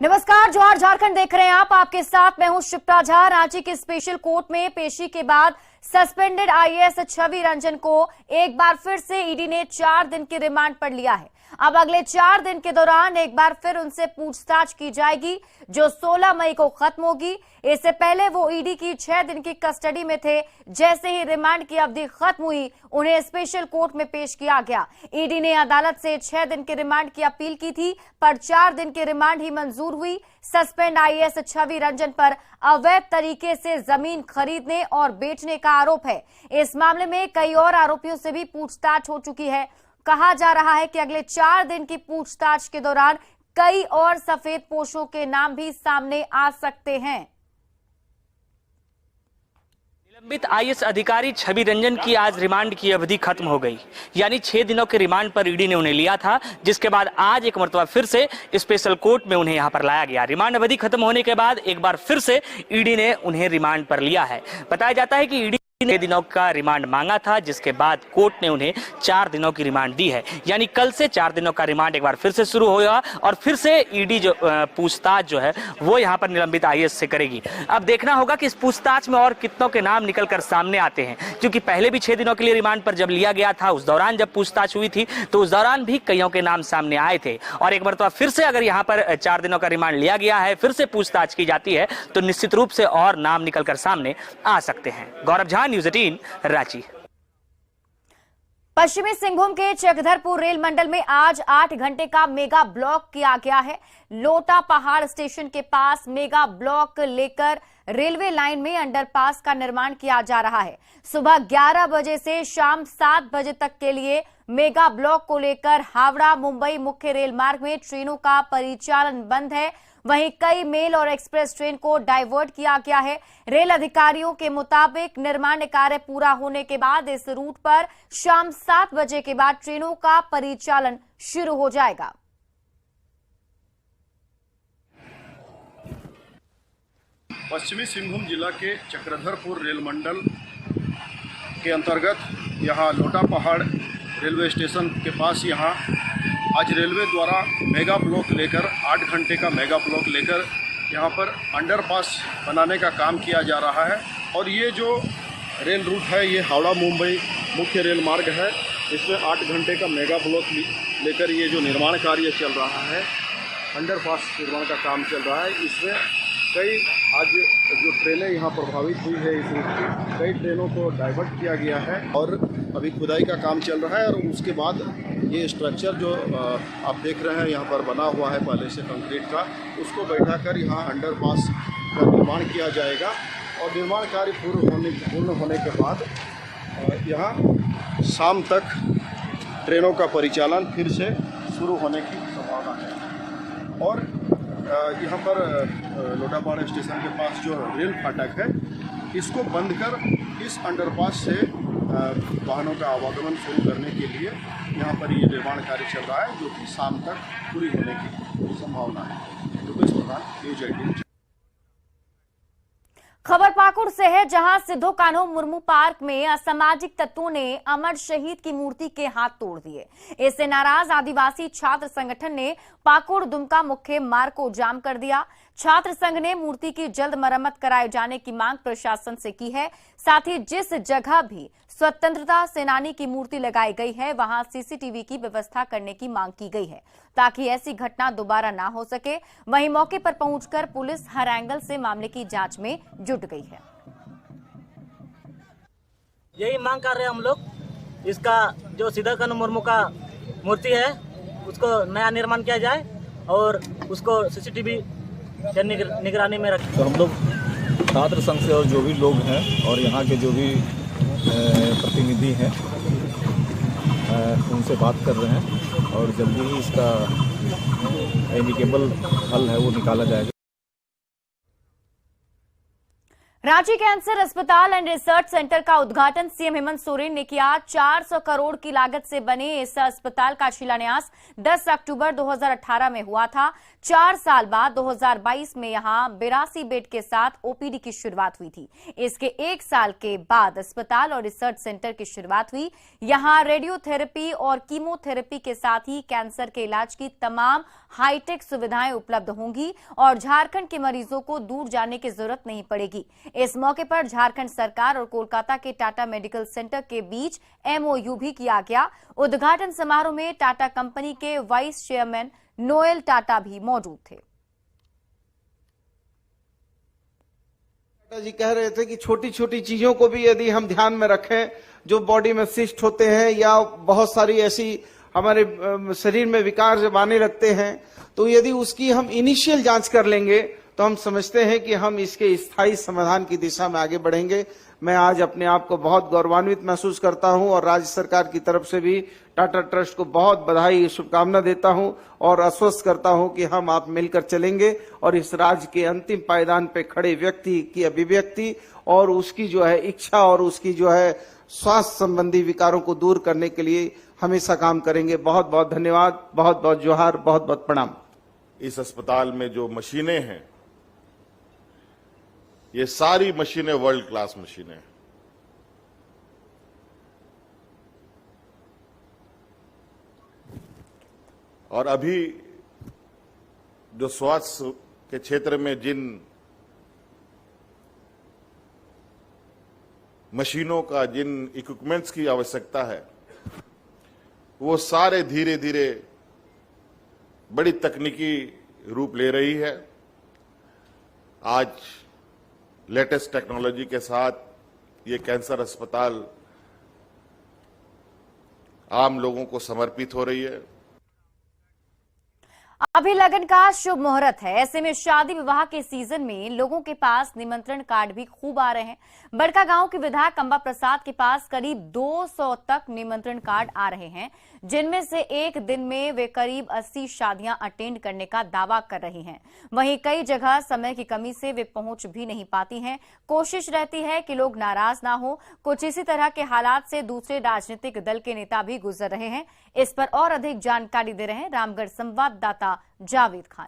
नमस्कार, जोहार झारखंड देख रहे हैं आप। आपके साथ मैं हूं शिप्रा झा। रांची के स्पेशल कोर्ट में पेशी के बाद सस्पेंडेड आईएएस छवि रंजन को एक बार फिर से ईडी ने 4 दिन के रिमांड पर लिया है। अब अगले 4 दिन के दौरान एक बार फिर उनसे पूछताछ की जाएगी, जो 16 मई को खत्म होगी। इससे पहले वो ईडी की 6 दिन की कस्टडी में थे। जैसे ही रिमांड की अवधि खत्म हुई, उन्हें स्पेशल कोर्ट में पेश किया गया। ईडी ने अदालत से 6 दिन के रिमांड की अपील की थी, पर 4 दिन की रिमांड ही मंजूर हुई। सस्पेंड आईएएस छवि रंजन पर अवैध तरीके से जमीन खरीदने और बेचने का आरोप है। इस मामले में कई और आरोपियों से भी पूछताछ हो चुकी है। कहा जा रहा है कि अगले 4 दिन की पूछताछ के दौरान कई और सफेद पोशों के नाम भी सामने आ सकते हैं। निलंबित आईएएस अधिकारी छवि रंजन की आज रिमांड की अवधि खत्म हो गई, यानी 6 दिनों के रिमांड पर ईडी ने उन्हें लिया था, जिसके बाद आज एक मरतबा फिर से स्पेशल कोर्ट में उन्हें यहां पर लाया गया। रिमांड अवधि खत्म होने के बाद एक बार फिर से ईडी ने उन्हें रिमांड पर लिया है। बताया जाता है कि ईडी 6 दिनों का रिमांड मांगा था, जिसके बाद कोर्ट ने उन्हें 4 दिनों की रिमांड दी है। यानी कल से 4 दिनों का रिमांड एक बार फिर से शुरू होगा और फिर से ईडी जो पूछताछ जो है वो यहां पर निलंबित आईएएस से करेगी। अब देखना होगा कि इस पूछताछ में और कितनों के नाम निकलकर सामने आते हैं, क्योंकि पहले भी 6 दिनों के लिए रिमांड पर जब लिया गया था, उस दौरान जब पूछताछ हुई थी तो उस दौरान भी कईयों के नाम सामने आए थे। और एक मरतबा फिर से अगर यहाँ पर 4 दिनों का रिमांड लिया गया है, फिर से पूछताछ की जाती है, तो निश्चित रूप से और नाम निकलकर सामने आ सकते हैं। गौरव झा, न्यूज़ 18, रांची। पश्चिमी सिंहभूम के चक्रधरपुर रेल मंडल में आज 8 घंटे का मेगा ब्लॉक किया गया है। लोटा पहाड़ स्टेशन के पास मेगा ब्लॉक लेकर रेलवे लाइन में अंडरपास का निर्माण किया जा रहा है। सुबह 11 बजे से शाम 7 बजे तक के लिए मेगा ब्लॉक को लेकर हावड़ा मुंबई मुख्य रेल मार्ग में ट्रेनों का परिचालन बंद है। वहीं कई मेल और एक्सप्रेस ट्रेन को डाइवर्ट किया गया है। रेल अधिकारियों के मुताबिक निर्माण कार्य पूरा होने के बाद इस रूट पर शाम 7 बजे के बाद ट्रेनों का परिचालन शुरू हो जाएगा। पश्चिमी सिंहभूम जिला के चक्रधरपुर रेल मंडल के अंतर्गत यहाँ लोटा पहाड़ रेलवे स्टेशन के पास यहाँ आज रेलवे द्वारा मेगा ब्लॉक लेकर 8 घंटे का मेगा ब्लॉक लेकर यहाँ पर अंडरपास बनाने का काम किया जा रहा है। और ये जो रेल रूट है ये हावड़ा मुंबई मुख्य रेल मार्ग है। इसमें 8 घंटे का मेगा ब्लॉक लेकर ये जो निर्माण कार्य चल रहा है, अंडरपास निर्माण का काम चल रहा है। इसमें कई आज जो ट्रेनें यहाँ प्रभावित हुई है, इस रूट की कई ट्रेनों को डाइवर्ट किया गया है और अभी खुदाई का काम चल रहा है। और उसके बाद ये स्ट्रक्चर जो आप देख रहे हैं यहाँ पर बना हुआ है पहले से कंक्रीट का, उसको बैठाकर यहाँ अंडरपास का निर्माण किया जाएगा। और निर्माण कार्य पूर्ण होने के बाद यहाँ शाम तक ट्रेनों का परिचालन फिर से शुरू होने की संभावना है। और यहाँ पर लोटापहाड़ स्टेशन के पास जो रेल फाटक है, इसको बंद कर इस अंडरपास से वाहनों का आवागमन शुरू करने के लिए यहाँ पर ये निर्माण कार्य चल रहा है, जो कि शाम तक पूरी होने की संभावना है। तो इस प्रकार न्यूज़ 18। खबर पाकुड़ से है, जहां सिद्धो कान्हो मुर्मू पार्क में असामाजिक तत्वों ने अमर शहीद की मूर्ति के हाथ तोड़ दिए। इससे नाराज आदिवासी छात्र संगठन ने पाकुड़ दुमका मुख्य मार्ग को जाम कर दिया। छात्र संघ ने मूर्ति की जल्द मरम्मत कराए जाने की मांग प्रशासन से की है। साथ ही जिस जगह भी स्वतंत्रता सेनानी की मूर्ति लगाई गई है, वहां सीसीटीवी की व्यवस्था करने की मांग की गई है, ताकि ऐसी घटना दोबारा ना हो सके। वहीं मौके पर पहुंचकर पुलिस हर एंगल से मामले की जांच में जुट गई है। यही मांग कर रहे हैं हम लोग। इसका जो सिद्धो कान्हो मुर्मू का मूर्ति है, उसको नया निर्माण किया जाए और उसको सीसीटीवी के निगरानी में रखें। तो हम लोग छात्र संघ से और जो भी लोग हैं और यहाँ के जो भी प्रतिनिधि हैं उनसे बात कर रहे हैं और जल्दी ही इसका एमिकेबल हल है वो निकाला जाएगा। रांची कैंसर अस्पताल एंड रिसर्च सेंटर का उद्घाटन सीएम हेमंत सोरेन ने किया। 400 करोड़ की लागत से बने इस अस्पताल का शिलान्यास 10 अक्टूबर 2018 में हुआ था। 4 साल बाद 2022 में यहां 82 बेड के साथ ओपीडी की शुरुआत हुई थी। इसके 1 साल के बाद अस्पताल और रिसर्च सेंटर की शुरुआत हुई। यहां रेडियोथेरेपी और कीमोथेरेपी के साथ ही कैंसर के इलाज की तमाम हाईटेक सुविधाएं उपलब्ध होंगी और झारखंड के मरीजों को दूर जाने की जरूरत नहीं पड़ेगी। इस मौके पर झारखंड सरकार और कोलकाता के टाटा मेडिकल सेंटर के बीच एमओयू भी किया गया। उद्घाटन समारोह में टाटा कंपनी के वाइस चेयरमैन नोएल टाटा भी मौजूद थे। टाटा जी कह रहे थे कि छोटी छोटी चीजों को भी यदि हम ध्यान में रखें, जो बॉडी में सिस्ट होते हैं या बहुत सारी ऐसी हमारे शरीर में विकार जब आने लगते हैं, तो यदि उसकी हम इनिशियल जांच कर लेंगे तो हम समझते हैं कि हम इसके स्थायी समाधान की दिशा में आगे बढ़ेंगे। मैं आज अपने आप को बहुत गौरवान्वित महसूस करता हूं और राज्य सरकार की तरफ से भी टाटा ट्रस्ट को बहुत बधाई, शुभकामना देता हूं और आश्वस्त करता हूं कि हम आप मिलकर चलेंगे और इस राज्य के अंतिम पायदान पे खड़े व्यक्ति की अभिव्यक्ति और उसकी जो है इच्छा और उसकी जो है स्वास्थ्य संबंधी विकारों को दूर करने के लिए हमेशा काम करेंगे। बहुत बहुत धन्यवाद, बहुत बहुत जोहार, बहुत बहुत प्रणाम। इस अस्पताल में जो मशीनें हैं, ये सारी मशीनें वर्ल्ड क्लास मशीनें हैं। और अभी जो स्वास्थ्य के क्षेत्र में जिन मशीनों का, जिन इक्विपमेंट्स की आवश्यकता है, वो सारे धीरे धीरे बड़ी तकनीकी रूप ले रही है। आज लेटेस्ट टेक्नोलॉजी के साथ ये कैंसर अस्पताल आम लोगों को समर्पित हो रही है। अभी लगन का शुभ मुहूर्त है, ऐसे में शादी विवाह के सीजन में लोगों के पास निमंत्रण कार्ड भी खूब आ रहे हैं। बड़कागांव के विधायक अंबा प्रसाद के पास करीब 200 तक निमंत्रण कार्ड आ रहे हैं, जिनमें से एक दिन में वे करीब 80 शादियां अटेंड करने का दावा कर रही हैं। वहीं कई जगह समय की कमी से वे पहुंच भी नहीं पाती हैं। कोशिश रहती है कि लोग नाराज ना हो। कुछ इसी तरह के हालात से दूसरे राजनीतिक दल के नेता भी गुजर रहे हैं। इस पर और अधिक जानकारी दे रहे हैं रामगढ़ संवाददाता जावेद खान।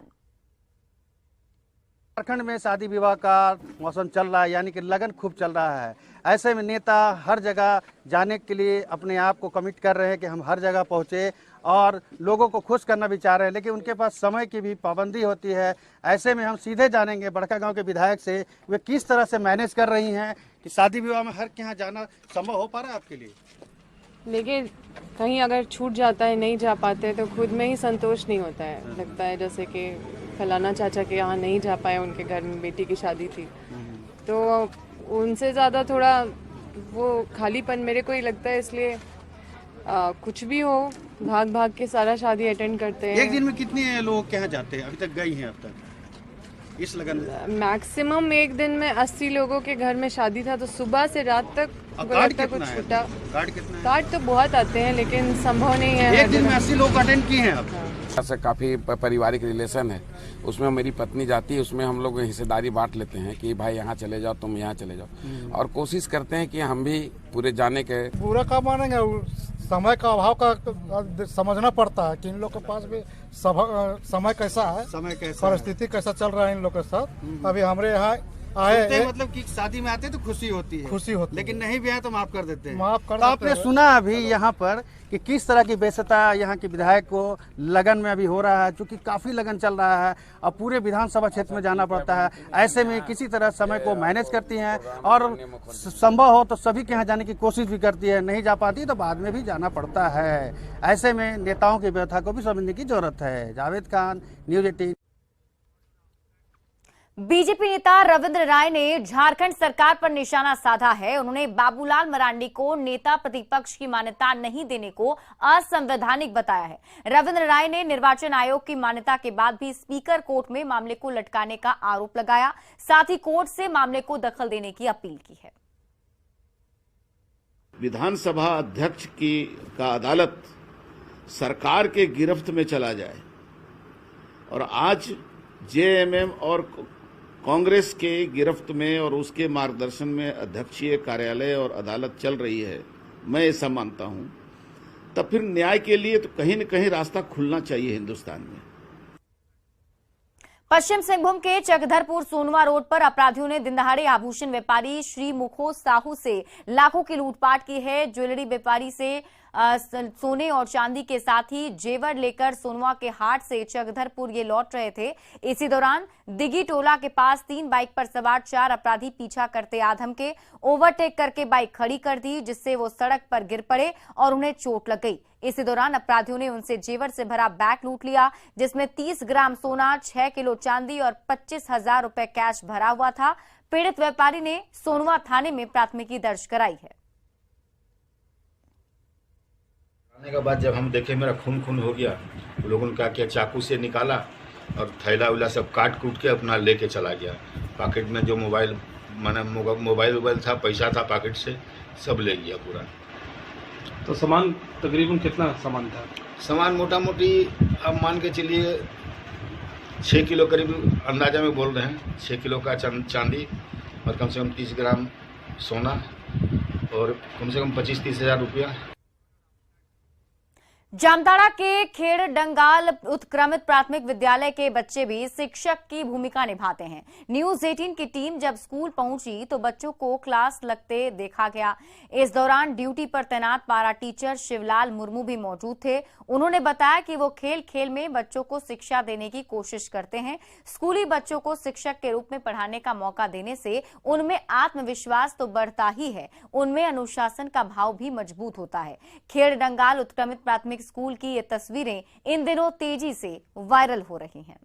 झारखंड में शादी विवाह का मौसम चल रहा है, यानी कि लगन खूब चल रहा है। ऐसे में नेता हर जगह जाने के लिए अपने आप को कमिट कर रहे हैं कि हम हर जगह पहुंचे और लोगों को खुश करना भी चाह रहे हैं, लेकिन उनके पास समय की भी पाबंदी होती है। ऐसे में हम सीधे जानेंगे बड़कागांव के विधायक से, वे किस तरह से मैनेज कर रही हैं कि शादी विवाह में हर के यहाँ जाना संभव हो पा रहा है आपके लिए। लेकिन कहीं अगर छूट जाता है, नहीं जा पाते, तो खुद में ही संतोष नहीं होता है। लगता है जैसे कि फलाना चाचा के यहाँ नहीं जा पाए, उनके घर में बेटी की शादी थी, तो उनसे ज़्यादा थोड़ा वो खालीपन मेरे को ही लगता है। इसलिए कुछ भी हो, भाग भाग के सारा शादी अटेंड करते हैं। एक दिन में कितने लोग के यहाँ जाते हैं? अभी तक गई हैं अब तक इस लगन में? मैक्सिमम एक दिन में 80 लोगों के घर में शादी था, तो सुबह से रात तक कार्ड कितना कुछ है? छूटा। कार्ड कितना है? कार्ड तो बहुत आते हैं, लेकिन संभव नहीं है। एक दिन में 80 लोग अटेंड किए हैं अब। से काफ़ी पारिवारिक रिलेशन है, उसमें मेरी पत्नी जाती है, उसमें हम लोग हिस्सेदारी बांट लेते हैं कि भाई यहाँ चले जाओ, तुम यहाँ चले जाओ, और कोशिश करते हैं कि हम भी पूरे जाने के। पूरा काम मानेंगे, समय का अभाव का समझना पड़ता है कि इन लोग के पास भी समय कैसा है, समय कैसा, परिस्थिति कैसा चल रहा है इन लोग के साथ। अभी हमारे यहाँ आए, मतलब कि शादी में आते तो खुशी होती है, लेकिन नहीं भी आए तो माफ कर देते हैं। माफ कर तो आपने सुना अभी यहाँ पर कि किस तरह की बेइज्जती यहाँ के विधायक को लगन में अभी हो रहा है, क्योंकि काफी लगन चल रहा है और पूरे विधानसभा क्षेत्र में जाना पड़ता है। ऐसे में किसी तरह समय को मैनेज करती हैं और संभव हो तो सभी के यहाँ जाने की कोशिश भी करती है, नहीं जा पाती तो बाद में भी जाना पड़ता है। ऐसे में नेताओं की व्यवस्था को भी समझने की जरूरत है। जावेद खान, न्यूज 18। बीजेपी नेता रविंद्र राय ने झारखंड सरकार पर निशाना साधा है। उन्होंने बाबूलाल मरांडी को नेता प्रतिपक्ष की मान्यता नहीं देने को असंवैधानिक बताया है। रविंद्र राय ने निर्वाचन आयोग की मान्यता के बाद भी स्पीकर कोर्ट में मामले को लटकाने का आरोप लगाया, साथ ही कोर्ट से मामले को दखल देने की अपील की है। विधानसभा अध्यक्ष का अदालत सरकार के गिरफ्त में चला जाए और आज जेएमएम और कांग्रेस के गिरफ्त में और उसके मार्गदर्शन में अध्यक्षीय कार्यालय और अदालत चल रही है, मैं ऐसा मानता हूं, तब फिर न्याय के लिए तो कहीं न कहीं रास्ता खुलना चाहिए हिंदुस्तान में। पश्चिम सिंहभूम के चकधरपुर सोनवा रोड पर अपराधियों ने दिनदहाड़े आभूषण व्यापारी श्री मुखो साहू से लाखों की लूटपाट की है। ज्वेलरी व्यापारी से सोने और चांदी के साथ ही जेवर लेकर सोनवा के हाट से चकधरपुर ये लौट रहे थे। इसी दौरान दिगी टोला के पास 3 बाइक पर सवार 4 अपराधी पीछा करते आधम के ओवरटेक करके बाइक खड़ी कर दी, जिससे वो सड़क पर गिर पड़े और उन्हें चोट लग गई। इसी दौरान अपराधियों ने उनसे जेवर से भरा बैग लूट लिया, जिसमें 30 ग्राम सोना, 6 किलो चांदी और 25,000 रुपए कैश भरा हुआ था। पीड़ित व्यापारी ने सोनवा थाने में प्राथमिकी दर्ज कराई है। आने के बाद जब हम देखे मेरा खून हो गया, लोगों ने क्या किया, चाकू से निकाला और थैला उला सब काट कूट के अपना लेके चला गया। पॉकेट में जो मोबाइल था, पैसा था पॉकेट से, सब ले गया पूरा। तो सामान तकरीबन कितना सामान था? सामान मोटा मोटी अब मान के चलिए 6 किलो करीब अंदाजा में बोल रहे हैं। 6 किलो का चांदी और कम से कम 30 ग्राम सोना और कम से कम 25-30 हज़ार रुपया। जामताड़ा के खेड़ डंगाल उत्क्रमित प्राथमिक विद्यालय के बच्चे भी शिक्षक की भूमिका निभाते हैं। न्यूज 18 की टीम जब स्कूल पहुंची तो बच्चों को क्लास लगते देखा गया। इस दौरान ड्यूटी पर तैनात पारा टीचर शिवलाल मुर्मू भी मौजूद थे। उन्होंने बताया कि वो खेल खेल में बच्चों को शिक्षा देने की कोशिश करते हैं। स्कूली बच्चों को शिक्षक के रूप में पढ़ाने का मौका देने से उनमें आत्मविश्वास तो बढ़ता ही है, उनमें अनुशासन का भाव भी मजबूत होता है। खेड़ डंगाल उत्क्रमित प्राथमिक स्कूल की ये तस्वीरें इन दिनों तेजी से वायरल हो रही हैं।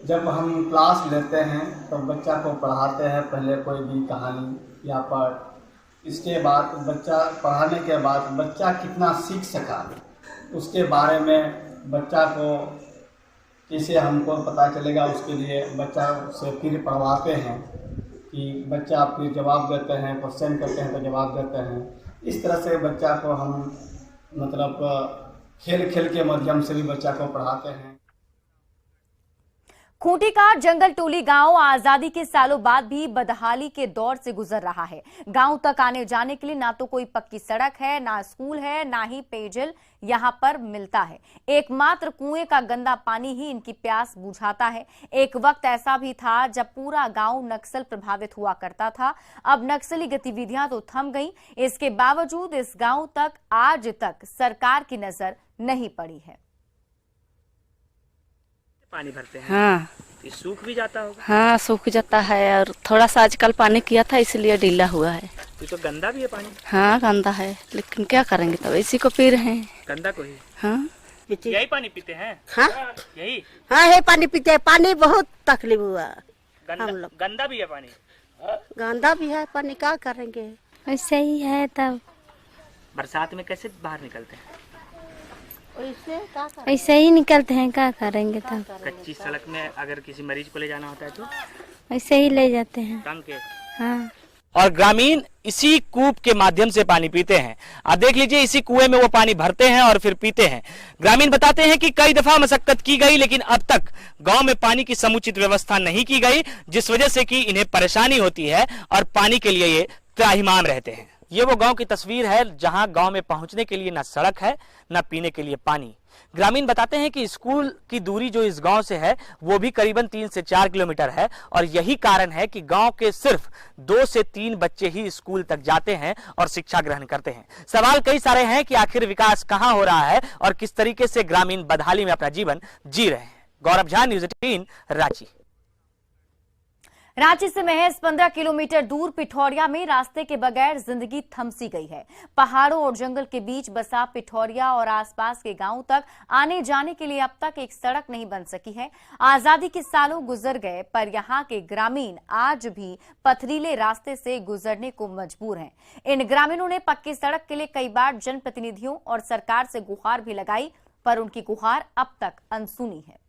जब हम क्लास लेते हैं तो बच्चा को पढ़ाते हैं, पहले कोई भी कहानी या पाठ, इसके बाद बच्चा पढ़ाने के बाद बच्चा कितना सीख सका उसके बारे में बच्चा को कैसे हमको पता चलेगा, उसके लिए बच्चा से फिर पढ़वाते हैं कि बच्चा फिर जवाब देते हैं, क्वेश्चन करते हैं तो जवाब देते हैं। इस तरह से बच्चा को हम मतलब खेल खेल के माध्यम से भी बच्चा को पढ़ाते हैं। खूंटी का जंगल टोली गांव आजादी के सालों बाद भी बदहाली के दौर से गुजर रहा है। गांव तक आने जाने के लिए ना तो कोई पक्की सड़क है, ना स्कूल है, ना ही पेयजल यहां पर मिलता है। एकमात्र कुएं का गंदा पानी ही इनकी प्यास बुझाता है। एक वक्त ऐसा भी था जब पूरा गांव नक्सल प्रभावित हुआ करता था। अब नक्सली गतिविधियां तो थम गई, इसके बावजूद इस गांव तक आज तक सरकार की नजर नहीं पड़ी है। पानी भरते हैं। हाँ, ये सूख भी जाता होगा। हाँ, सूख जाता है और थोड़ा सा आजकल पानी किया था इसलिए ढीला हुआ है। ये तो गंदा भी है पानी। हाँ, गंदा है, लेकिन क्या करेंगे, तब इसी को पी रहे हैं। गंदा को ही। हाँ, यही पानी पीते हैं। हाँ, यही। हाँ, ये पानी पीते हैं। पानी बहुत तकलीफ हुआ हम लोग। गंदा भी है पानी। गंदा भी है पानी, क्या करेंगे, ऐसे ही है। तब बरसात में कैसे बाहर निकलते हैं? ऐसे ही निकलते हैं, क्या करेंगे। तब कच्ची सड़क में अगर किसी मरीज को ले जाना होता है तो ऐसे ही ले जाते हैं। टांग के। हाँ। और ग्रामीण इसी कूप के माध्यम से पानी पीते हैं। आप देख लीजिए, इसी कुएं में वो पानी भरते हैं और फिर पीते हैं। ग्रामीण बताते हैं कि कई दफा मशक्कत की गई, लेकिन अब तक गांव में पानी की समुचित व्यवस्था नहीं की गई, जिस वजह से कि इन्हें परेशानी होती है और पानी के लिए ये त्राहिमाम रहते हैं। ये वो गांव की तस्वीर है जहां गांव में पहुंचने के लिए ना सड़क है, ना पीने के लिए पानी। ग्रामीण बताते हैं कि स्कूल की दूरी जो इस गांव से है वो भी करीबन 3 से 4 किलोमीटर है और यही कारण है कि गांव के सिर्फ 2 से 3 बच्चे ही स्कूल तक जाते हैं और शिक्षा ग्रहण करते हैं। सवाल कई सारे हैं कि आखिर विकास कहां हो रहा है और किस तरीके से ग्रामीण बदहाली में अपना जीवन जी रहे हैं। गौरव झा, न्यूज 18, रांची। रांची से महज 15 किलोमीटर दूर पिठौरिया में रास्ते के बगैर जिंदगी थमसी गई है। पहाड़ों और जंगल के बीच बसा पिठौरिया और आसपास के गांवों तक आने जाने के लिए अब तक एक सड़क नहीं बन सकी है। आजादी के सालों गुजर गए, पर यहां के ग्रामीण आज भी पथरीले रास्ते से गुजरने को मजबूर हैं। इन ग्रामीणों ने पक्की सड़क के लिए कई बार जनप्रतिनिधियों और सरकार से गुहार भी लगाई, पर उनकी गुहार अब तक अनसुनी है।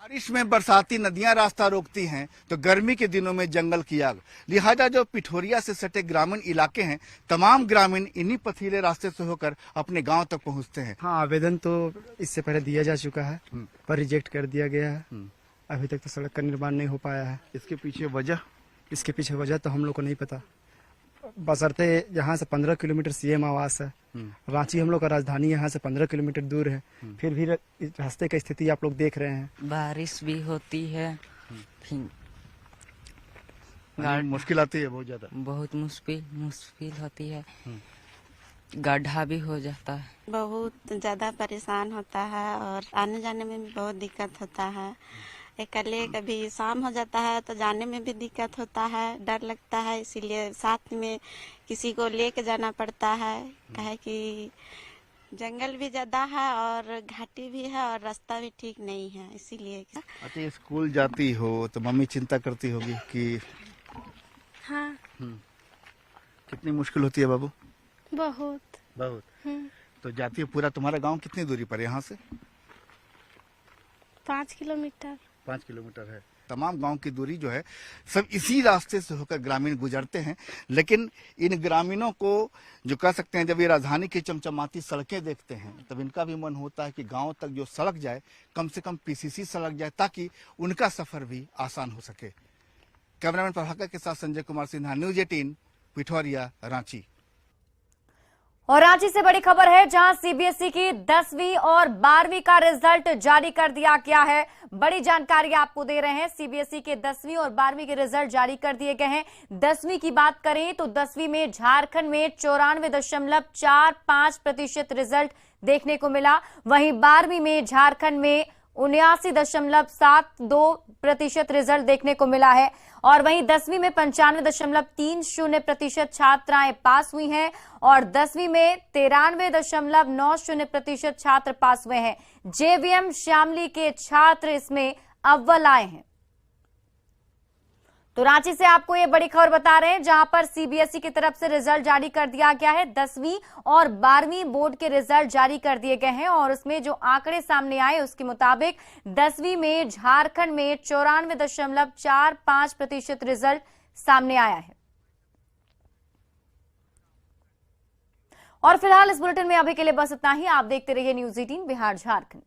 बारिश में बरसाती नदियां रास्ता रोकती हैं तो गर्मी के दिनों में जंगल की आग। लिहाजा जो पिठोरिया से सटे ग्रामीण इलाके हैं, तमाम ग्रामीण इन्हीं पथरीले रास्ते से होकर अपने गांव तक पहुंचते हैं। हाँ, आवेदन तो इससे पहले दिया जा चुका है, पर रिजेक्ट कर दिया गया है। अभी तक तो सड़क का निर्माण नहीं हो पाया है। इसके पीछे वजह तो हम लोग को नहीं पता। बशर्ते यहाँ से 15 किलोमीटर सीएम आवास है। रांची हम लोग का राजधानी यहाँ से 15 किलोमीटर दूर है। फिर भी रास्ते की स्थिति आप लोग देख रहे हैं। बारिश भी होती है, मुश्किल आती है बहुत मुश्किल होती है। गड्ढा भी हो जाता है, बहुत ज्यादा परेशान होता है और आने जाने में भी बहुत दिक्कत होता है। अकेले कभी शाम हो जाता है तो जाने में भी दिक्कत होता है, डर लगता है, इसीलिए साथ में किसी को लेके जाना पड़ता है। कहे कि जंगल भी ज्यादा है और घाटी भी है और रास्ता भी ठीक नहीं है, इसीलिए। अच्छा, स्कूल जाती हो तो मम्मी चिंता करती होगी कि हाँ। कितनी मुश्किल होती है बाबू? बहुत। तो जाती है। पूरा तुम्हारा गांव कितनी दूरी पर है यहाँ से? 5 किलोमीटर। 5 किलोमीटर है। तमाम गांव की दूरी जो है सब इसी रास्ते से होकर ग्रामीण गुजरते हैं। लेकिन इन ग्रामीणों को जो कह सकते हैं, जब ये राजधानी की चमचमाती सड़कें देखते हैं तब इनका भी मन होता है कि गांव तक जो सड़क जाए, कम से कम पीसीसी सड़क जाए, ताकि उनका सफर भी आसान हो सके। कैमरामैन प्रभाकर के साथ संजय कुमार सिन्हा, न्यूज 18, पिठौरिया, रांची। और रांची से बड़ी खबर है, जहां सीबीएसई की 10वीं और 12वीं का रिजल्ट जारी कर दिया गया है। बड़ी जानकारी आपको दे रहे हैं। सीबीएसई के 10वीं और 12वीं के रिजल्ट जारी कर दिए गए हैं। 10वीं की बात करें तो 10वीं में झारखंड में 94.45% रिजल्ट देखने को मिला। वहीं 12वीं में झारखंड में 79.72% रिजल्ट देखने को मिला है। और वहीं 10वीं में 95.30% छात्राएं पास हुई हैं और 10वीं में 93.90% छात्र पास हुए हैं। जेवीएम शामली के छात्र इसमें अव्वल आए हैं। तो रांची से आपको ये बड़ी खबर बता रहे हैं, जहां पर सीबीएसई की तरफ से रिजल्ट जारी कर दिया गया है। 10वीं और 12वीं बोर्ड के रिजल्ट जारी कर दिए गए हैं और उसमें जो आंकड़े सामने आए उसके मुताबिक 10वीं में झारखंड में 94.45% रिजल्ट सामने आया है। और फिलहाल इस बुलेटिन में अभी के लिए बस इतना ही। आप देखते रहिए न्यूज 18 बिहार झारखंड।